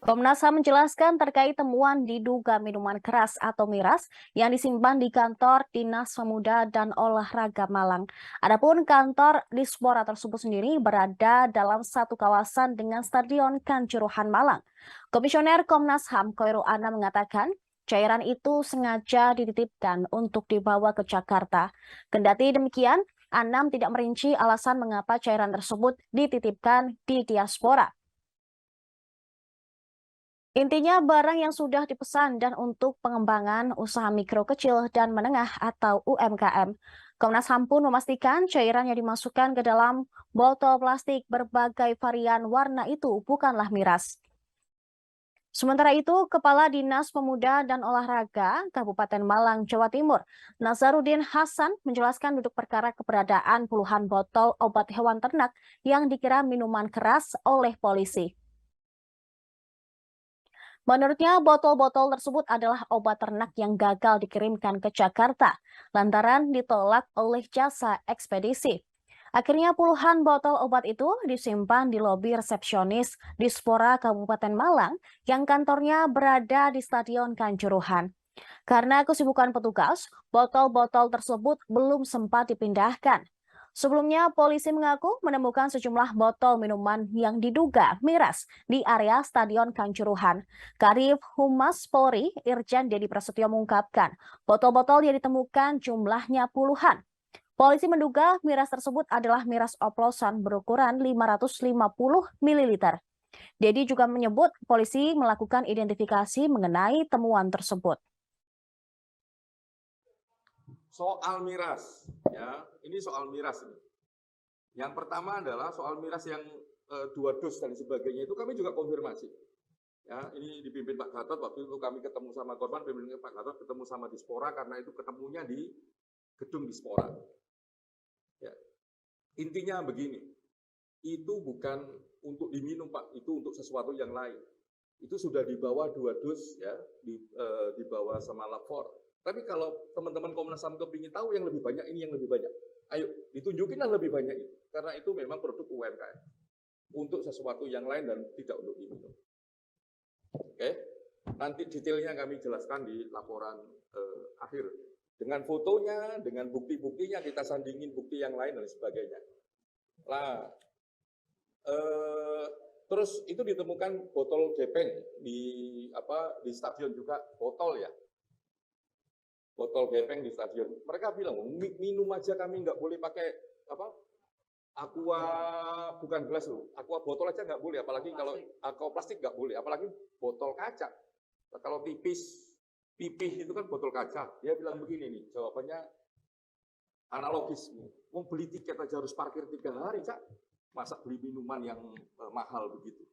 Komnas HAM menjelaskan terkait temuan diduga minuman keras atau miras yang disimpan di kantor Dinas Pemuda dan Olahraga Malang. Adapun kantor Dispora tersebut sendiri berada dalam satu kawasan dengan Stadion Kanjuruhan Malang. Komisioner Komnas HAM Khoirul Anam mengatakan cairan itu sengaja dititipkan untuk dibawa ke Jakarta. Kendati demikian, Anam tidak merinci alasan mengapa cairan tersebut dititipkan di diaspora. Intinya barang yang sudah dipesan dan untuk pengembangan usaha mikro kecil dan menengah atau UMKM. Komnas HAM pun memastikan cairan yang dimasukkan ke dalam botol plastik berbagai varian warna itu bukanlah miras. Sementara itu, Kepala Dinas Pemuda dan Olahraga Kabupaten Malang, Jawa Timur, Nazaruddin Hasan menjelaskan duduk perkara keberadaan puluhan botol obat hewan ternak yang dikira minuman keras oleh polisi. Menurutnya, botol-botol tersebut adalah obat ternak yang gagal dikirimkan ke Jakarta lantaran ditolak oleh jasa ekspedisi. Akhirnya puluhan botol obat itu disimpan di lobi resepsionis Dispora Kabupaten Malang yang kantornya berada di Stadion Kanjuruhan. Karena kesibukan petugas, botol-botol tersebut belum sempat dipindahkan. Sebelumnya, polisi mengaku menemukan sejumlah botol minuman yang diduga miras di area Stadion Kanjuruhan. Kadif Humas Polri, Irjen Dedi Prasetyo mengungkapkan, botol-botol yang ditemukan jumlahnya puluhan. Polisi menduga miras tersebut adalah miras oplosan berukuran 550 ml. Dedi juga menyebut polisi melakukan identifikasi mengenai temuan tersebut. Soal miras, ya, ini soal miras ini. Yang pertama adalah soal miras yang 2 dos dan sebagainya itu kami juga konfirmasi. Ya, ini dipimpin Pak Gatot, waktu itu kami ketemu sama korban, pimpin Pak Gatot ketemu sama Dispora karena itu ketemunya di gedung Dispora. Ya. Intinya begini, itu bukan untuk diminum Pak, itu untuk sesuatu yang lain. Itu sudah dibawa 2 dus ya, dibawa sama lapor. Tapi kalau teman-teman Komnas HAM kepingin tahu yang lebih banyak, ini yang lebih banyak. Ayo, ditunjukinlah lebih banyak itu. Karena itu memang produk UMKM. Untuk sesuatu yang lain dan tidak untuk diminum. Oke, nanti detailnya kami jelaskan di laporan akhir. Dengan fotonya, dengan bukti-buktinya, kita sandingin bukti yang lain dan sebagainya. Lah, terus itu ditemukan botol gepeng di stadion juga, botol ya. Botol gepeng di stadion. Mereka bilang, minum aja kami nggak boleh pakai aqua, bukan gelas loh, aqua botol aja nggak boleh, apalagi kalau aqua plastik nggak boleh, apalagi botol kaca. Nah, kalau pipih itu kan botol kaca. Dia bilang begini nih, jawabannya analogis. Mau beli tiket aja harus parkir 3 hari, Cak. Masa beli minuman yang mahal begitu.